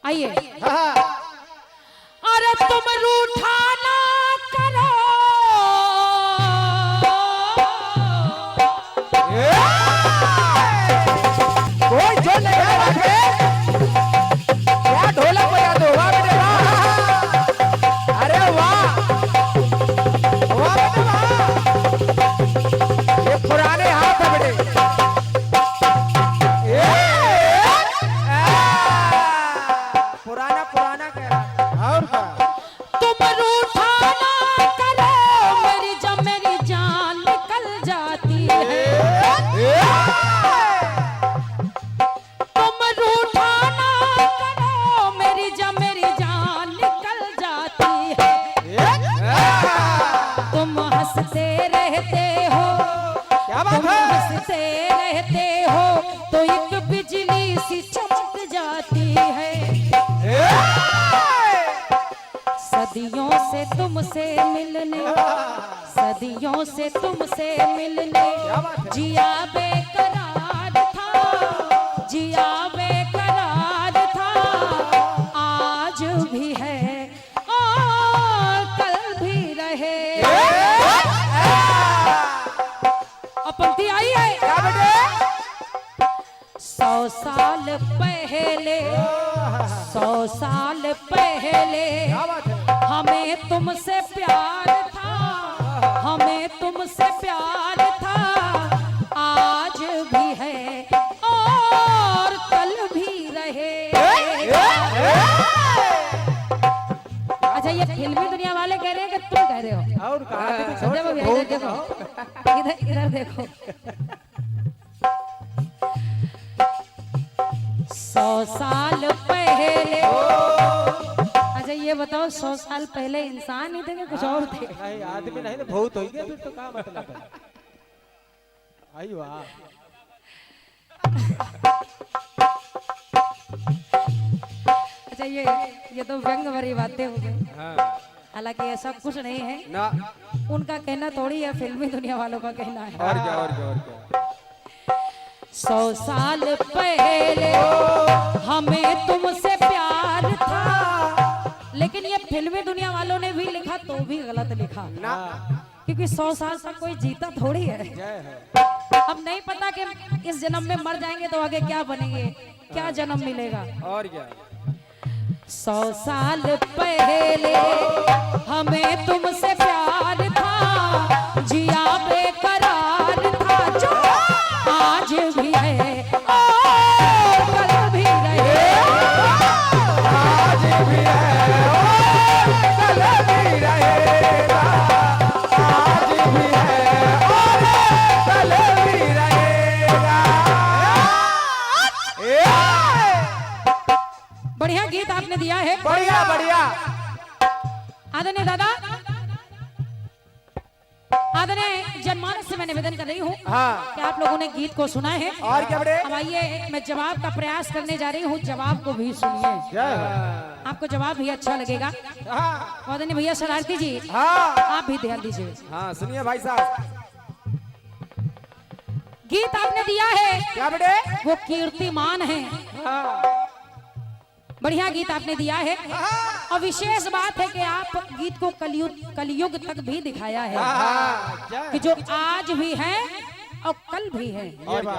आइए। अरे तुम रूठा ना करो, कोई जो नहीं रखे क्या ढोलक बजा दो। वाह बेटे वाह, अरे वाह वाह बेटे वाह, ये पुराने हाथ है बेटे। पुराना पुराना कह रहा और क्या। तुम रूठा ना करो, मेरी जान निकल जाती है। तुम रूठा ना करो, मेरी जान निकल जाती है। तुम हंसते रहते हो, क्या बात तुम है। हंसते रहते हो तो एक बिजली सी चमक जाती है। सदियों से तुमसे मिलने, सदियों से तुमसे मिलने, जिया बेकरार था, जिया बेकरार था। आज भी है और कल भी रहेगा। अब पंक्ति आई है। क्या बेटे 100 साल पहले, 100 साल पहले हमें तुमसे प्यार था, हमें तुमसे प्यार था। आज भी है और कल भी रहेगा। अच्छा, ये फिल्मी दुनिया वाले कह रहे हैं कि तुम कह रहे हो। और कहा देखो भैया, इधर देखो, इधर इधर देखो। 100 साल पहले, अच्छा ये बताओ 100 साल पहले इंसान ही थे कि कुछ और थे? नहीं आदमी नहीं तो भूत हो गया फिर तो क्या मतलब है। आई वाह, अच्छा ये तो व्यंग भरी बातें हो गई। हाँ हालांकि ऐसा कुछ नहीं है, ना, उनका कहना थोड़ी है, फिल्मी दुनिया वालों का कहना है। और क्या और क्या और क्या। 100 साल पहले हमें तुमसे प्यार था, लेकिन ये फिल्मी दुनिया वालों ने भी लिखा तो भी गलत लिखा ना, क्योंकि 100 साल तक कोई जीता थोड़ी है। जय है। अब नहीं पता कि इस जन्म में मर जाएंगे तो आगे क्या बनेंगे, क्या जन्म मिलेगा। और क्या 100 साल पहले हमें तुमसे प्यार था, जिया बेकरार था। जो आज भी है और कल भी रहेगा। आज भी है और कल भी रहेगा, आज भी है और कल भी रहेगा। बढ़िया गीत आपने दिया है, बढ़िया बढ़िया। आदरणीय दादा, आदरणीय जनमानस से मैं निवेदन कर रही हूँ हाँ कि आप लोगों ने गीत को सुना है। और क्या बड़े। अब आइए, मैं जवाब का प्रयास करने जा रही हूँ, जवाब को भी सुनिए, आपको जवाब भी अच्छा लगेगा। हाँ आदरणीय भैया शरारती जी, हाँ आप भी ध्यान दीजिए। हाँ सुनिए भाई साहब। गीत आपने दिया है क्या बेटे। वो कीर्तिमान है, हाँ बढ़िया गीत आपने दिया है। और विशेष बात है कि आप गीत को कलयुग तक भी दिखाया है हाँ कि जो आज भी है और कल भी है, और क्या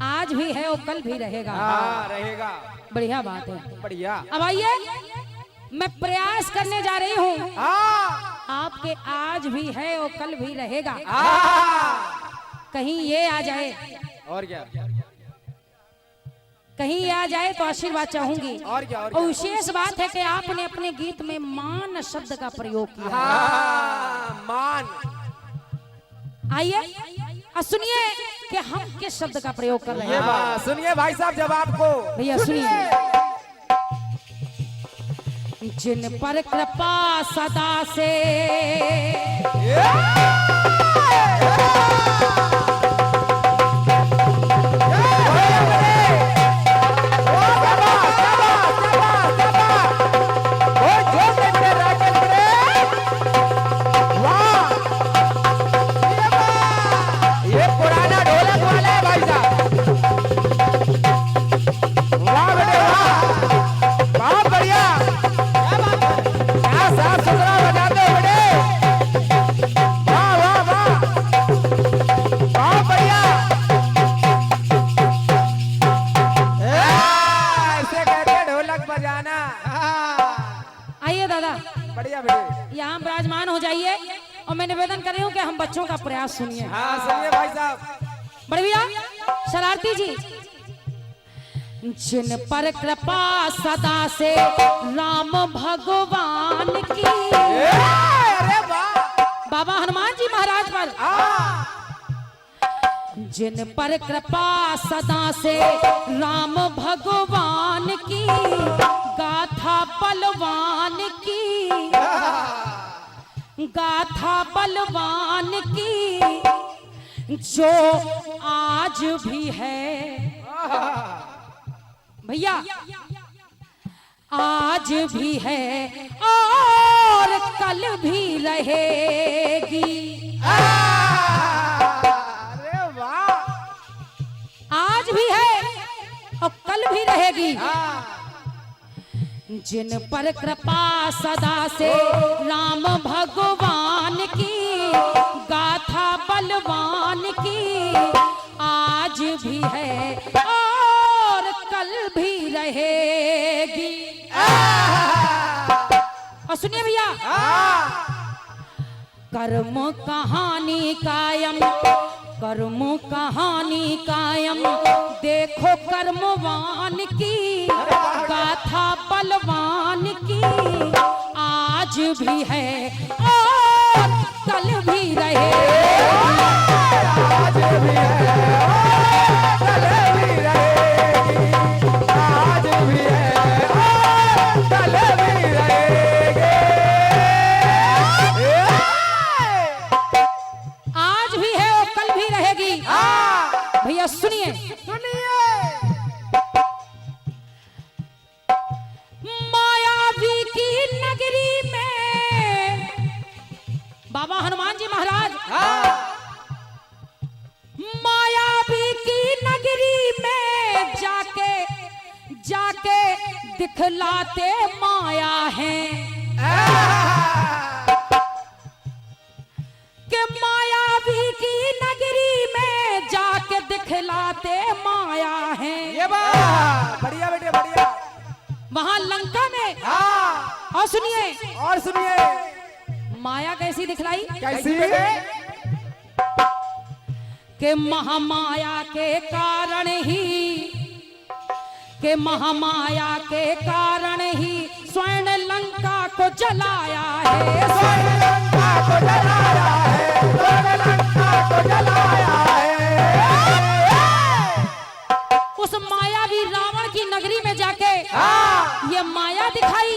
आज भी है और कल भी रहेगा। हाँ रहेगा। बढ़िया बात है। बढ़िया। अब आइए, मैं प्रयास करने जा रही हूँ, हाँ आपके आज भी है और कल भी रहेगा, हाँ कहीं ये आ जाए, और क्या कहीं ये आ जाए तो आशीर्वाद चाहूंगी। और क्या और विशेष बात है कि आपने अपने गीत में मान शब्द का प्रयोग किया। हाँ मान। आइए और सुनिए कि हम किस शब्द का प्रयोग कर रहे ये हैं। बात सुनिए भाई साहब जवाब को। भैया सुनिए। जिन पर कृपा सदा से ये पुराना ढोलक वाला है भाई साहब। वाह बेटे बढ़िया बेटे। यहाँ विराजमान हो जाइए और मैं निवेदन कर रही हूँ कि हम बच्चों का प्रयास सुनिए। हाँ सुनिए भाई साहब। बड़े भैया शरारती जी, जिन पर कृपा सदा से राम भगवान की, अरे वाह, बाबा हनुमान जी महाराज पर, जिन पर कृपा सदा से राम भगवान की, गाथा बलवान की, गाथा बलवान की, जो आज भी है भैया, आज भी है और कल भी रहेगी। अरे वाह, आज भी है और कल भी रहेगी। जिन पर कृपा सदा से राम भगवान की, गाथा बलवान की, आज भी है और कल भी रहेगी। और सुनिए भैया, कर्म कहानी कायम, कर्म कहानी कायम, देखो कर्मवान की, गाथा बलवान की, आज भी है और कल भी रहेगी। आज भी है कल भी रहेगी, आज भी है कल भी रहेगी। आज भी है और कल भी रहेगी। भैया सुनिए, मायावी की नगरी में, बाबा हनुमान जी महाराज, मायावी की नगरी में जाके जाके दिखलाते माया है, कि मायावी की नगरी में जाके दिखलाते माया है। ये बात बढ़िया बेटे बढ़िया। वहां लंका में, और सुनिए, और सुनिए, माया कैसी दिखलाई, कैसी कि महामाया के कारण ही, कि महामाया के कारण ही स्वर्ण लंका को जलाया है, स्वर्ण लंका को जलाया है, स्वर्ण लंका को जलाया है। उस मायावी रावण की नगरी में जाके ये माया दिखाई।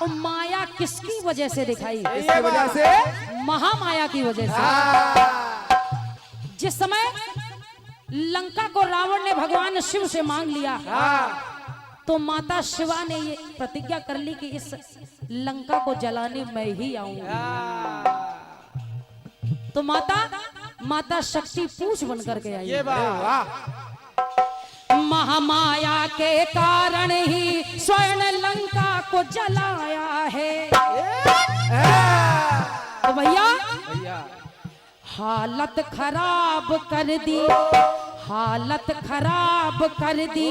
और माया किसकी वजह से दिखाई, इसकी वजह से, महामाया की वजह से। जिस समय लंका को रावण ने भगवान शिव से मांग लिया, तो माता शिवा ने ये प्रतिज्ञा कर ली कि इस लंका को जलाने मैं ही आऊंगी। तो माता शक्ति पूछ बन करके आई। ये वाह, महामाया के कारण ही स्वर्ण लंका को जलाया है। तो भैया हालत खराब कर दी, हालत खराब कर दी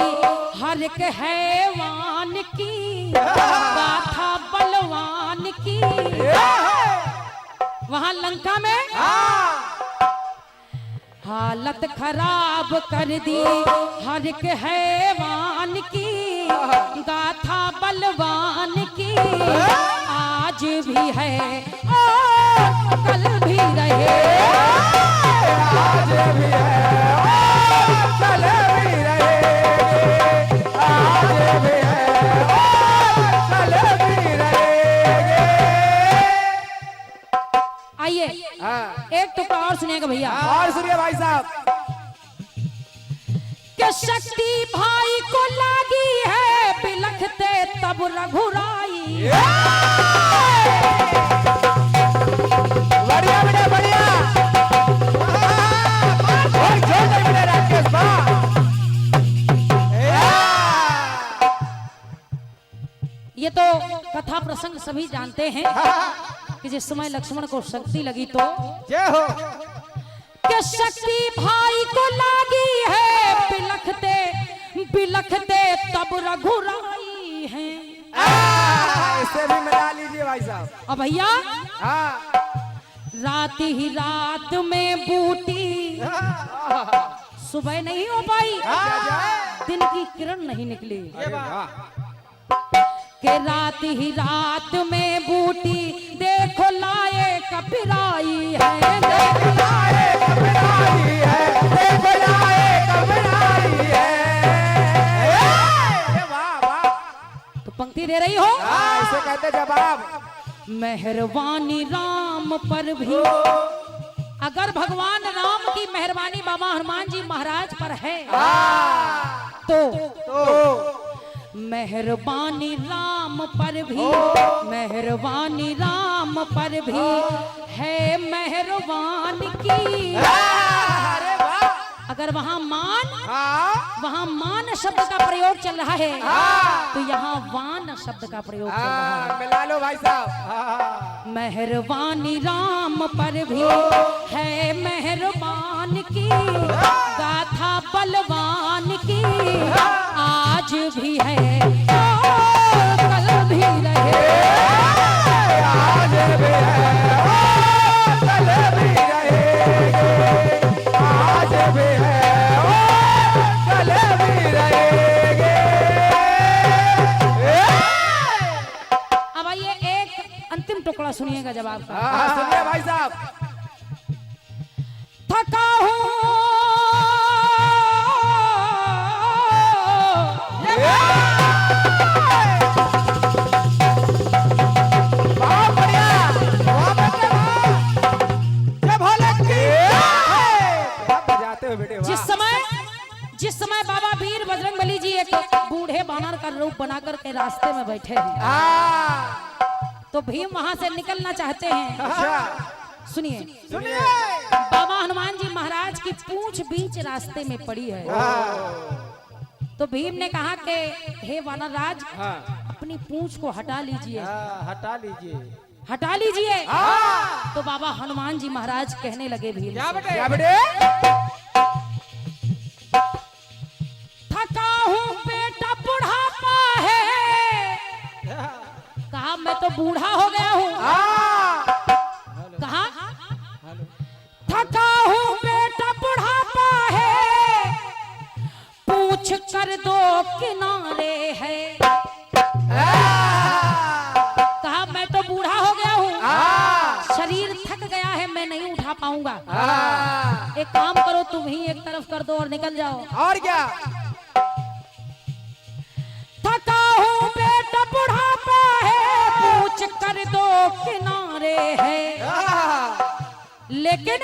हर एक हैवान की, गाथा बलवान की। वहां लंका में हालत खराब कर दी हर एक हैवान की, गाथा बलवान की, आज भी है और कल भी रहे। आज भी है और कल भी रहेगी, आज भी है और कल भी रहेगी। आइए एक टुकड़ा और सुनिएगा भैया। और सुनिए भाई साहब, कि शक्ति भाई को लगी है बिलखते तब रघुराई। बढ़िया बेटा बढ़िया, और जोर दे बेटा राकेश बा। ये तो कथा प्रसंग सभी जानते हैं कि जिस समय लक्ष्मण को शक्ति लगी तो जय हो, कि शक्ति भाई को लगी है बिलखते बिलखते तब रघुराई है। इससे भी मिला लीजिए भाई साहब। अब भैया हाँ रात ही रात में बूटी सुबह नहीं हो पाई, दिन की किरण नहीं निकली। अरे वाह। के रात ही रात में बूटी देखो लाए कपिराई है, देखो लाए कपिराई है, देखो लाए कपिराई है। अरे वाह वाह। तो पंक्ति दे रही हो। हाँ इसे कहते जवाब। मेहरबानी राम पर भी, अगर भगवान राम की मेहरबानी बाबा हनुमान जी महाराज पर है तो मेहरबानी राम पर भी, मेहरबानी राम पर भी है मेहरबान की। अरे वाह। अगर वहाँ हाँ मान शब्द का प्रयोग चल रहा है तो यहाँ वान शब्द का प्रयोग चल रहा है। मिला लो भाई साहब। मेहरबानी राम पर भी है मेहरबान की, गाथा बलवान की आज भी है और कल भी रहे। आज भी है और कल भी रहेगे, आज भी है और कल भी रहेगे। अब आइए एक अंतिम टुकड़ा सुनिएगा जवाब का। हाँ सुनिए भाई साहब। थका हूँ बहुत बढ़िया, बहुत बढ़िया, जय भोले की। क्या बजाते हो बेटे, वाह। जिस समय बाबा वीर बजरंगबली जी एक बूढ़े बानर का रूप बनाकर के रास्ते में बैठे हैं तो भीम वहां से निकलना चाहते हैं। अच्छा सुनिए सुनिए। बाबा हनुमान जी महाराज की पूंछ बीच रास्ते में पड़ी है तो भीम ने कहा कि हे वानर राज अपनी पूंछ को हटा लीजिए, हटा लीजिए, हटा लीजिए। तो बाबा हनुमान जी महाराज कहने लगे भीम से, क्या बेटे? थका हूँ बेटा बुढ़ापा है, कहा मैं तो बूढ़ा हो गया हूँ। कहा थका हूँ बेटा बुढ़ापा है, पूछ कर दो किनारे है। कहा मैं तो बूढ़ा हो गया हूँ, शरीर थक गया है, मैं नहीं उठा पाऊंगा। एक काम करो तुम ही एक तरफ कर दो और निकल जाओ। और क्या? थका हूँ बेटा बुढ़ापा है, पूछ कर दो किनारे है। लेकिन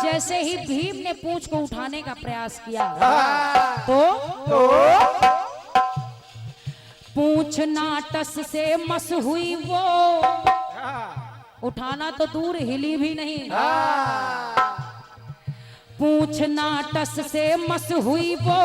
जैसे ही भीम ने पूंछ को उठाने का प्रयास किया तो पूंछ नाटस से मस हुई वो, उठाना तो दूर हिली भी नहीं। पूंछ नाटस से मस हुई वो,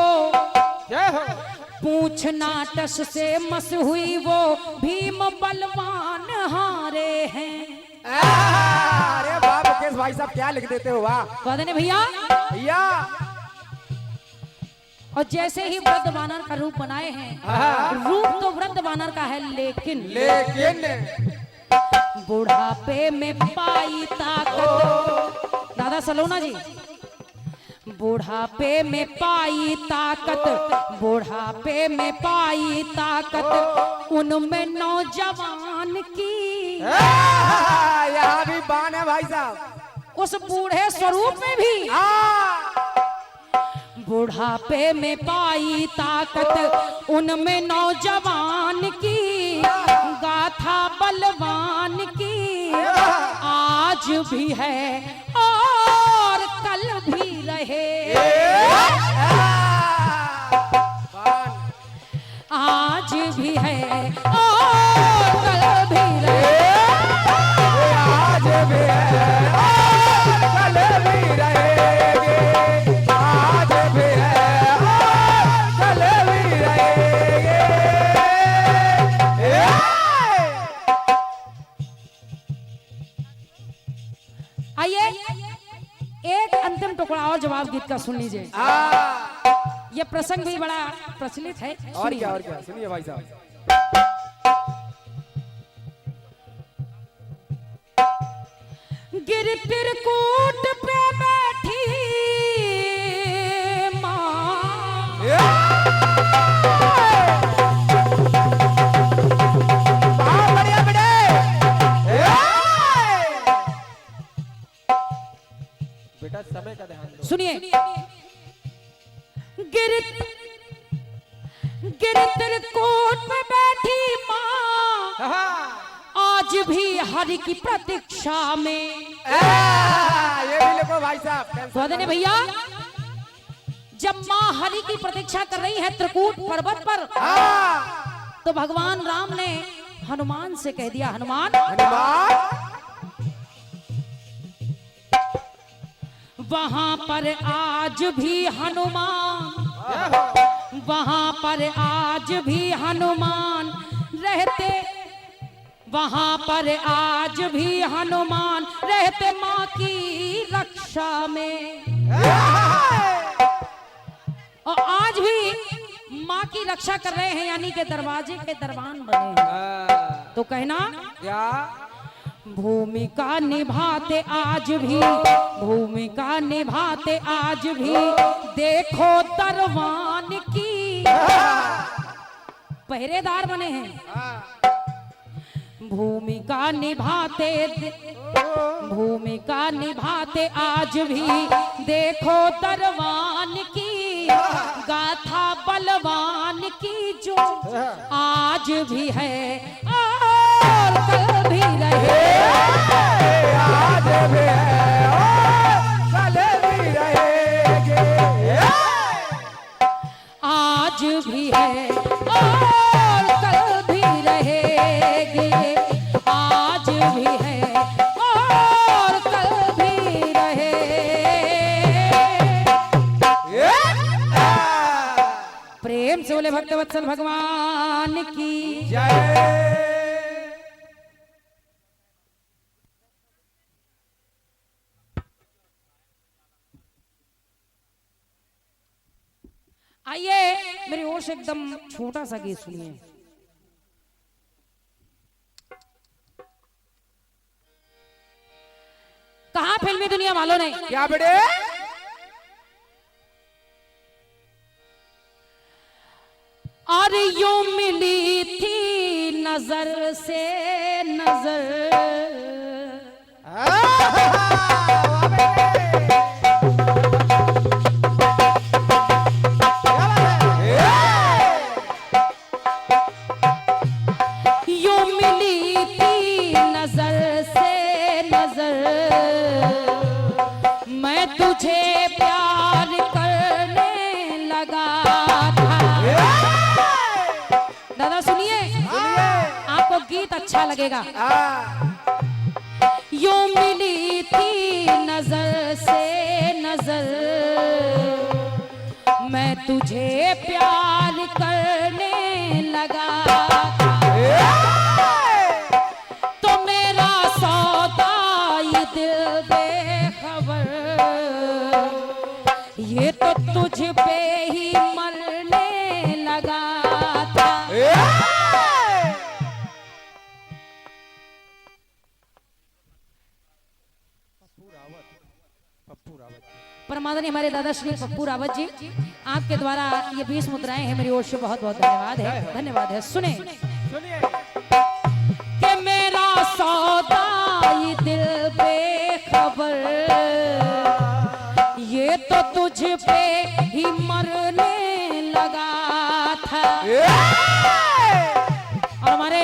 पूंछ नाटस से मस हुई वो, भीम बलवान हारे हैं। अरे वाह मुकेश भाई साहब क्या लिख देते हो, वाह कहते भैया भैया। और जैसे ही वृद्ध वानर का रूप बनाए हैं, रूप तो वृद्ध वानर का है लेकिन बुढ़ापे में पाई ताकत। दादा सलोना जी, बुढ़ापे में पाई ताकत, बुढ़ापे में पाई ताकत उनमें नौजवान की। यहाँ भी बान है भाई साहब। उस बूढ़े स्वरूप में भी बुढ़ापे में पाई ताकत उनमें नौजवान की, गाथा बलवान की आज भी है और कल भी रहे। आज भी है और कल भी रहे। आज भी है और कल भी रहेंगे, आज भी है और कल भी रहेंगे। आइए एक अंतिम टुकड़ा और जवाब गीत का सुन लीजिए। ये प्रसंग भी बड़ा प्रचलित है। और क्या सुनिए भाई साहब। गिर त्रिकूट पे बैठी माँ, बढ़िया बड़े बेटा, समय का ध्यान दो। सुनिए, गिर त्रिकूट पे बैठी माँ, आज भी हरि की प्रतीक्षा में। ये भी लिखो भाई साहब। स्वादने भैया, जब माँ हरि की प्रतीक्षा कर रही है त्रिकूट पर्वत पर, तो भगवान राम ने हनुमान से कह दिया, हनुमान वहां पर आज भी हनुमान, वहां पर आज भी हनुमान रहते, वहां पर आज भी हनुमान रहते माँ की रक्षा में। और आज भी माँ की रक्षा कर रहे हैं, यानी के दरवाजे के दरबान बने हैं। तो कहना क्या? भूमिका निभाते आज भी, भूमिका निभाते आज भी, देखो दरबान की। पहरेदार बने हैं। भूमिका निभाते, भूमिका निभाते आज भी, देखो दरबान की। गाथा बलवान की जो आज भी है और कल भी रहे, आज भी है और कल भी रहेगी। आज भी है और कल भी रहेगी, आज भी है और कल भी रहे। प्रेम से बोले भक्तवत्सल भगवान की जय। आइए मेरी ओर से एकदम छोटा सा गीत सुनिए। कहा फिल्मी दुनिया वालों ने क्या बड़े? और यूं मिली थी नजर से नजर, यूं मिली थी नजर से नजर, मैं तुझे प्यार करने लगा था। दादा सुनिए, आपको गीत अच्छा लगेगा। यूं मिली थी नजर से नजर, मैं तुझे प्यार करने लगा था। तो मेरा सौदा ये दिल बेखबर, ये तो तुझ पे ही मरने लगा था। परमादरणीय हमारे दादा श्री पप्पू रावत जी, आपके द्वारा ये 20 मुद्राएं हैं, मेरी ओर से बहुत बहुत धन्यवाद है, धन्यवाद है। सुने कि मेरा सौदा ये दिल बेखबर, ये तो तुझ पे ही मरने लगा था। और हमारे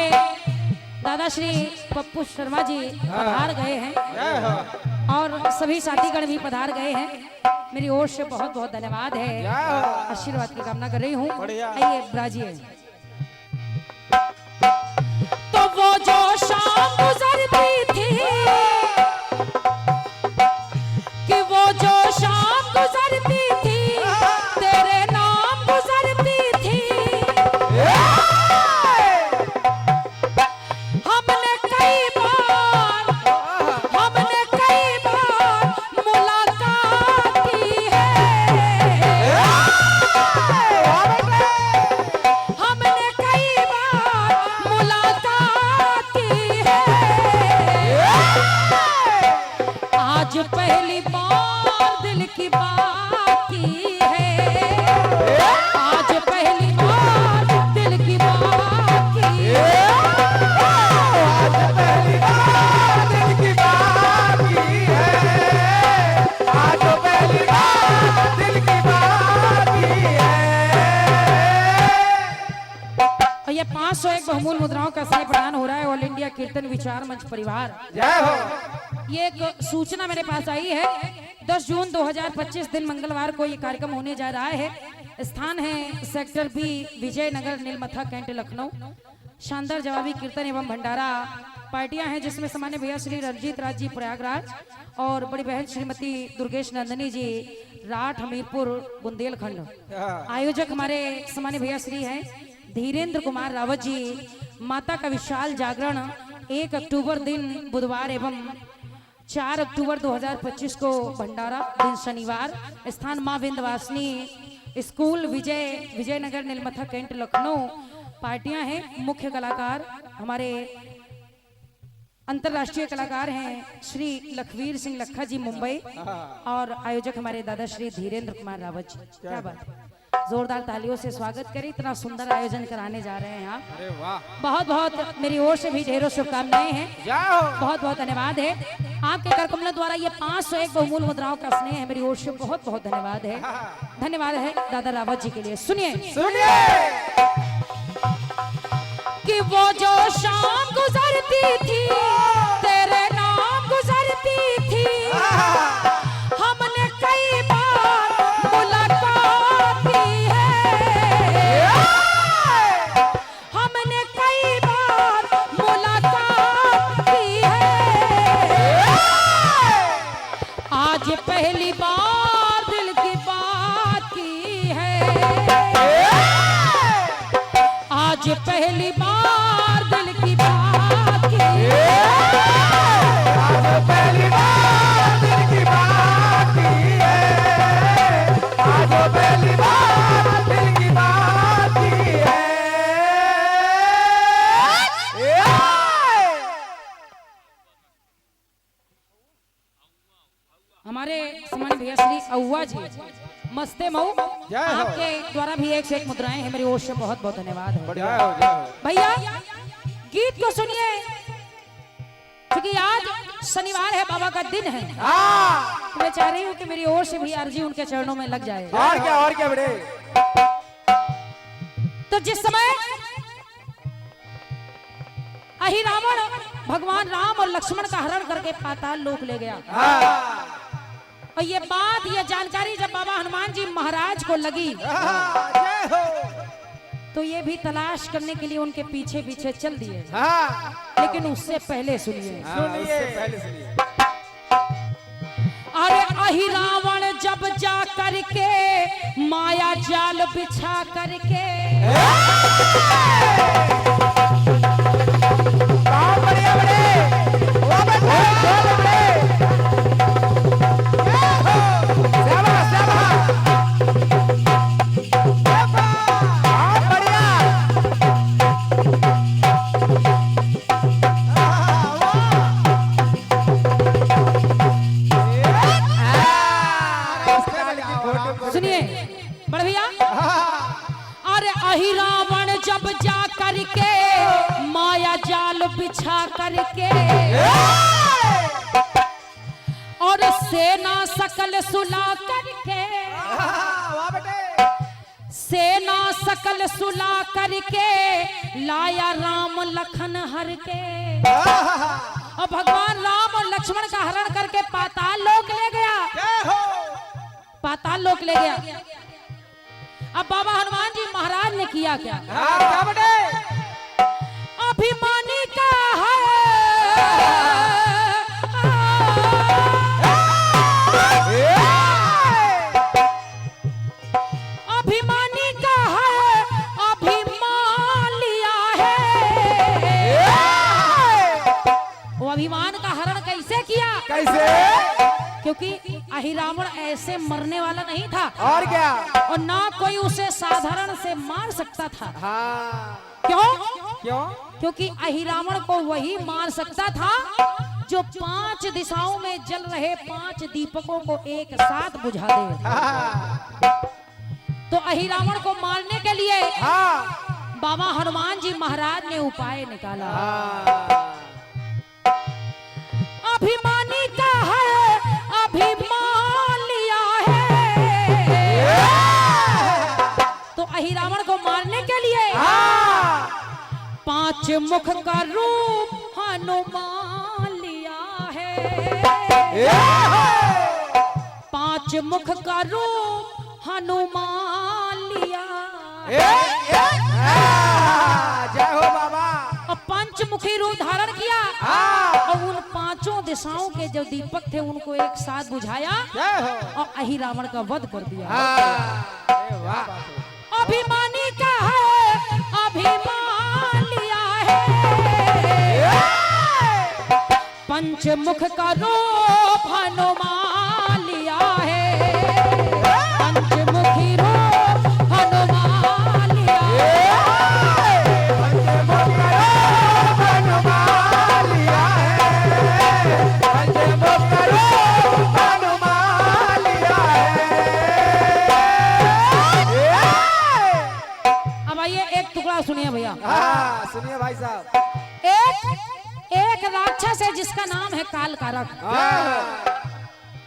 दादा श्री पप्पू शर्मा जी पधार गए हैं और सभी साथीगण भी पधार गए हैं। मेरी ओर से बहुत बहुत धन्यवाद है, आशीर्वाद की कामना कर रही हूँ। आइए ब्राजिए। तो वो जो शाम गुजरती थी, कि वो जो शाम गुजरती थी, तेरे नाम गुजरती थी। हमने कई बार मुलाकात की है, हमने कई बार मुलाकात की है। 501 बहुमूल्य मुद्राओं का स्नेह प्रदान हो रहा है ऑल इंडिया कीर्तन विचार मंच परिवार। जय हो। ये एक सूचना मेरे पास आई है। 10 जून 2025 दिन मंगलवार को ये कार्यक्रम होने जा रहा है। स्थान है sector B, Vijayanagar, नीलमथा cantt, Lucknow. शानदार जवाबी कीर्तन एवं भंडारा पार्टियां हैं, जिसमें सामान्य भैया श्री रणजीत राज जी प्रयागराज और बड़ी बहन श्रीमती दुर्गेश नंदनी जी राठ, हमीरपुर, बुंदेलखंड। आयोजक हमारे सामान्य भैया श्री हैं धीरेन्द्र कुमार रावत जी। माता का विशाल जागरण 1 अक्टूबर दिन बुधवार एवं 4 अक्टूबर 2025 को भंडारा दिन शनिवार। स्थान मां विंध्यवासिनी स्कूल, विजयनगर, नीलमथा कैंट, लखनऊ। पार्टियां हैं। मुख्य कलाकार हमारे अंतरराष्ट्रीय कलाकार हैं श्री लखवीर सिंह लखा जी, मुंबई। और आयोजक हमारे दादा श्री धीरेन्द्र कुमार रावत जी। क्या बात है, जोरदार तालियों से स्वागत करें। इतना सुंदर आयोजन कराने जा रहे हैं आप। अरे वाह। बहुत बहुत मेरी ओर से भी ढेरों शुभकामनाएं हैं। बहुत बहुत धन्यवाद है आपके कर कमलों द्वारा ये 501 बहुमूल्य मुद्राओं का स्नेह है। मेरी ओर से बहुत बहुत धन्यवाद है। धन्यवाद है दादा रावत जी के लिए। सुनिए कि वो जो शाम गुजरती थी तेरे नाम गुजरती थी, हमने कई बार मुलाकात की है, हमने कई बार मुलाकात की है। आज पहली बार दिल की बात की है, आज पहली बार दिल की बात की है, आज पहली बार दिल की बात की है, आज पहली बार दिल की बात की है। हमारे सामान्य भैया श्री अव्वा जी मस्ते मऊ, जय हो। आपके द्वारा भी 1 से 1 मुद्राएं हैं। मेरी ओर से बहुत बहुत धन्यवाद है। जय हो, जय हो। भैया गीत को सुनिए, क्योंकि आज शनिवार है, बाबा का दिन है। तो मैं चाह रही हूँ कि मेरी ओर से भी अर्जी उनके चरणों में लग जाए। और क्या बड़े। तो जिस समय अहिरावण भगवान राम और लक्ष्मण का हरण करके पाताल लोक ले गया, और ये बात, ये जानकारी जब बाबा हनुमान जी महाराज को लगी, जय हो। तो ये भी तलाश करने के लिए उनके पीछे पीछे चल दिए। लेकिन उससे पहले सुनिए, पहले सुनिए। अरे अहिरावण जब जा करके माया जाल बिछा करके, सुनिए बड़े भैया, अरे अहिरावण जब जा करके माया जाल बिछा करके, और सेना सकल सुला करके, सेना सकल सुला करके लाया राम लखन हर के, और भगवान राम और लक्ष्मण का हरण करके पाताल लोक ले गया, पाताल लोक ले गया। अब बाबा हनुमान जी महाराज ने किया क्या? अभिमानी का है, अभिमानी का है, अभिमान लिया है। वो अभिमान का हरण कैसे किया? कैसे? क्योंकि अहिरावण ऐसे मरने वाला नहीं था, और क्या, और ना कोई उसे साधारण से मार सकता था। क्यों? क्योंकि अहिरावण को वही मार सकता था जो 5 दिशाओं में जल रहे 5 दीपकों को एक साथ बुझा दे। तो अहिरावण को मारने के लिए बाबा हनुमान जी महाराज ने उपाय निकाला। अभिमानी का है, अभिमान लिया है। तो अहिरावण को मारने के लिए पांच मुख का रूप हनुमान लिया है। पांच मुख का रूप हनुमान लिया। जय हो बाबा। और पंचमुखी रूप धारण किया और उन पांचों दिशाओं के जो दीपक थे उनको एक साथ बुझाया और अहि रावण का वध कर दिया। अभिमानी का है अभिमान लिया है। पंचमुख का रूप हनुमान लिया है। पंचमुखी रूप हनुमान लिया है। अब आइए एक टुकड़ा सुनिए भैया। सुनिए भाई साहब। एक राक्षस है जिसका नाम है कालकारक।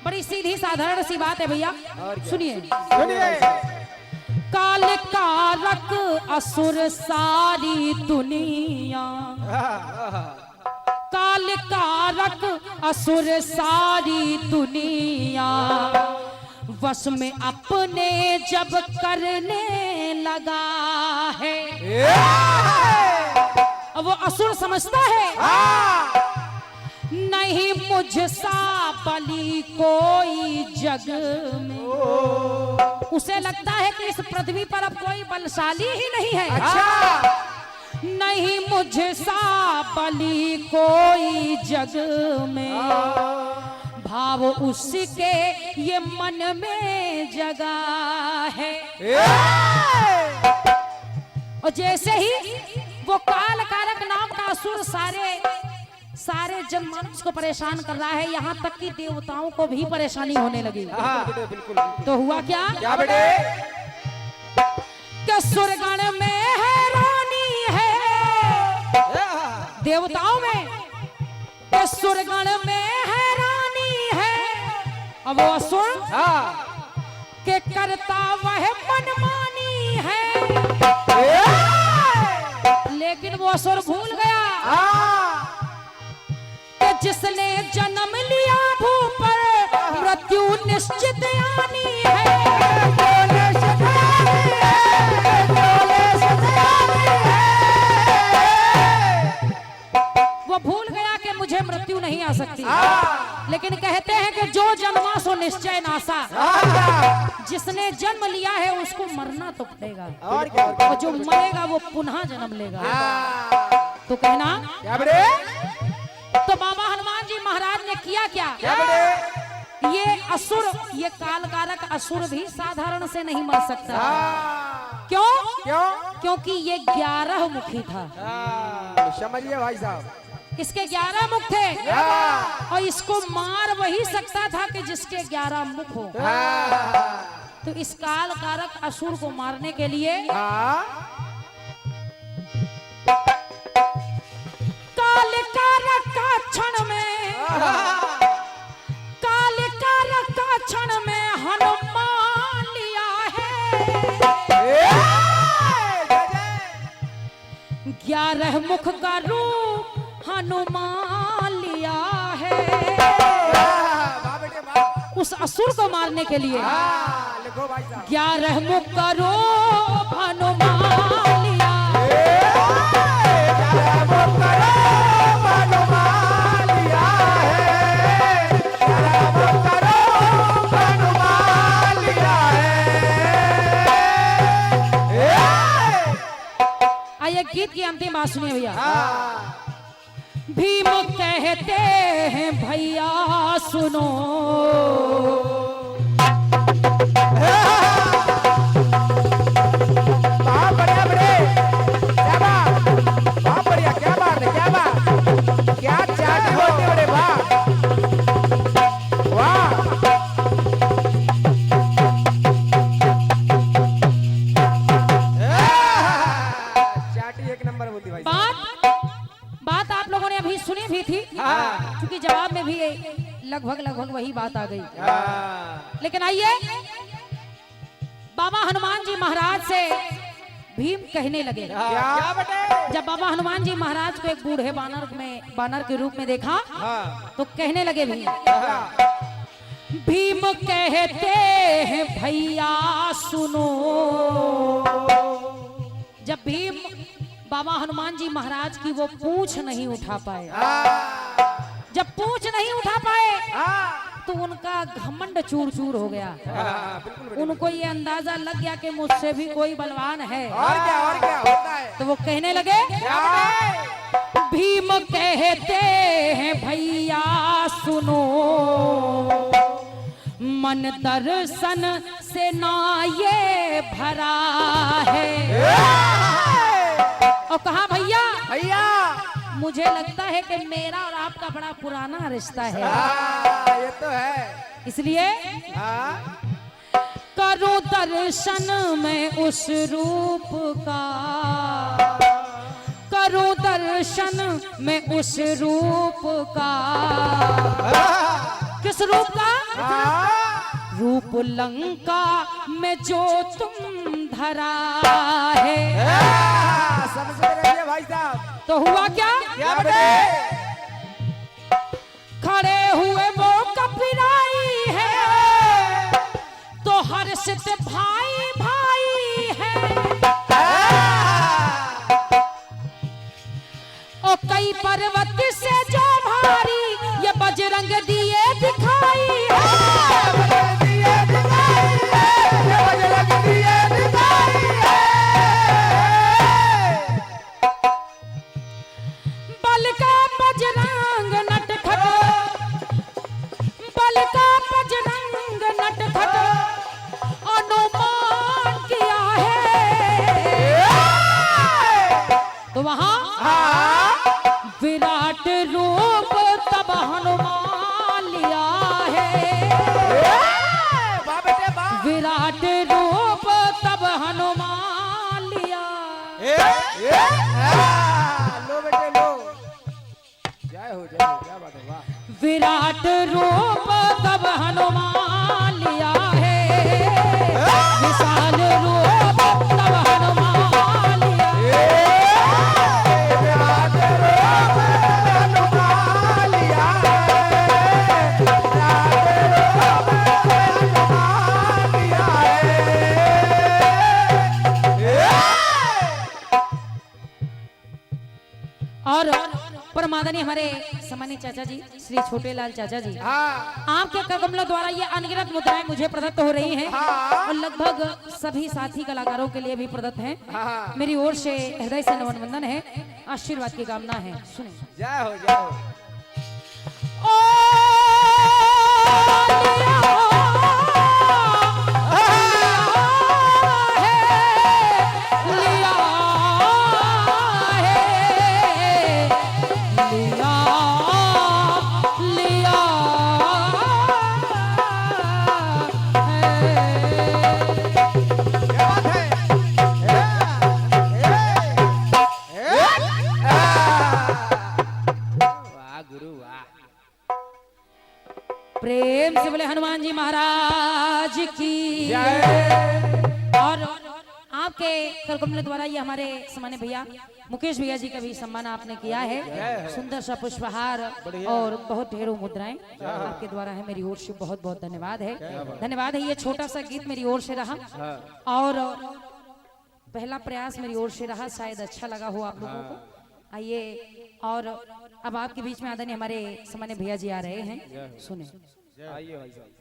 बड़ी सीधी साधारण सी बात है भैया, सुनिए। कालकारक असुर सारी दुनिया। कालकारक असुर सारी दुनिया वश में अपने जब करने लगा है। अब वो असुर समझता है नहीं मुझसा बली कोई जग में। उसे लगता है कि इस पृथ्वी पर अब कोई बलशाली ही नहीं है। नहीं मुझसा बली कोई जग में। भाव उसके ये मन में जगा है। और जैसे ही वो कालकारक नाम का असुर सारे जनमानस को परेशान कर रहा है, यहाँ तक कि देवताओं को भी परेशानी होने लगी। तो हुआ क्या बेटे? कि सुरगण में हैरानी है। देवताओं में कि सुरगण में हैरानी है। अब वो असुर के करता वह मनमानी है। लेकिन वो असुर भूल गया कि जिसने जन्म लिया भू पर मृत्यु निश्चित आनी है। वो भूल गया कि मुझे मृत्यु नहीं आ सकती। लेकिन कहते हैं कि जो जन्मा सो निश्चय नासा। जिसने जन्म लिया है उसको मरना तो पड़ेगा, और जो मरेगा वो पुनः जन्म लेगा। तो कहना क्या बेटे? तो बाबा हनुमान जी महाराज ने किया क्या? ये असुर, ये कालकारक असुर भी साधारण से नहीं मर सकता। क्यों? क्योंकि ये 11 मुखी था। समझिए भाई साहब, इसके 11 मुख थे और इसको मार वही सकता था कि जिसके 11 मुख हो। तो इस कालकारक असुर को मारने के लिए कालकारक का क्षण में हनुमान लिया है। 11 मुख का रूप हनुमान लिया है उस असुर को मारने के लिए। 11 मुख का रूप हनुमान लिया। आइए गीत की अंतिम बात सुनिए भैया। भीम कहते हैं भैया सुनो, बात आप लोगों ने अभी सुनी भी थी, क्योंकि जवाब में भी लगभग वही बात आ गई। लेकिन आइए बाबा हनुमान जी महाराज से भीम कहने लगे क्या बेटे? जब बाबा हनुमान जी महाराज को एक बूढ़े बानर के रूप में देखा तो कहने लगे भीम कहते हैं भैया सुनो। जब भीम बाबा हनुमान जी महाराज की वो पूंछ नहीं उठा पाए, जब पूंछ नहीं उठा पाए तो उनका घमंड चूर चूर हो गया। उनको ये अंदाजा लग गया कि मुझसे भी कोई बलवान है। और क्या होता है? तो वो कहने लगे भीम कहते हैं भैया सुनो, मन दर्शन से ना ये भरा है। और कहा भैया मुझे लगता है कि मेरा और आपका बड़ा पुराना रिश्ता है। ये तो है। इसलिए करूं दर्शन में उस रूप का, करूं दर्शन में उस रूप का। किस रूप का? रूप लंका में जो तुम धरा है। समझ रहे भाई साहब। तो हुआ क्या? खड़े हुए वो कपिराई है तो हर्षित भाई भाई है। और कई पर्वत से जो भारी ये बजरंग दिए दिखाई है। बल का बजरंग नटखट, बल का बजरंग नटखट अनुमान किया है। तो वहां विराट रूप तब हनुमान लिया है। विराट रूप तब हनुमान लिया। लो बेटे लो, जय हो क्या बात है। वाह। विराट रूप तब हनुमान लिया है। विशाल रूप तब हनुमान लिया है। और परमादनी हमारे सम्मानित चाचा जी श्री छोटे लाल चाचा जी, आपके कमलों द्वारा ये अनगिनत मुद्राएं मुझे प्रदत्त हो रही हैं और लगभग सभी साथी कलाकारों के लिए भी प्रदत्त हैं। मेरी ओर से हृदय से नमन वंदन है, आशीर्वाद की कामना है। सुने। जय हो जय हो। प्रेम से बोले हनुमान जी महाराज की। और आपके करकमल द्वारा ये हमारे सम्मान्य भैया मुकेश भैया जी का भी सम्मान आपने किया है। सुंदर सा पुष्पहार और बहुत ढेरों मुद्राएं आपके द्वारा है। मेरी ओर से बहुत बहुत धन्यवाद है। धन्यवाद है। ये छोटा सा गीत मेरी ओर से रहा और पहला प्रयास मेरी ओर से रहा, शायद अच्छा लगा हो आप लोगों को। आइए और अब आपके बीच में आदरणीय हमारे सम्मान्य भैया जी आ रहे हैं। सुने। आइए भाई साहब।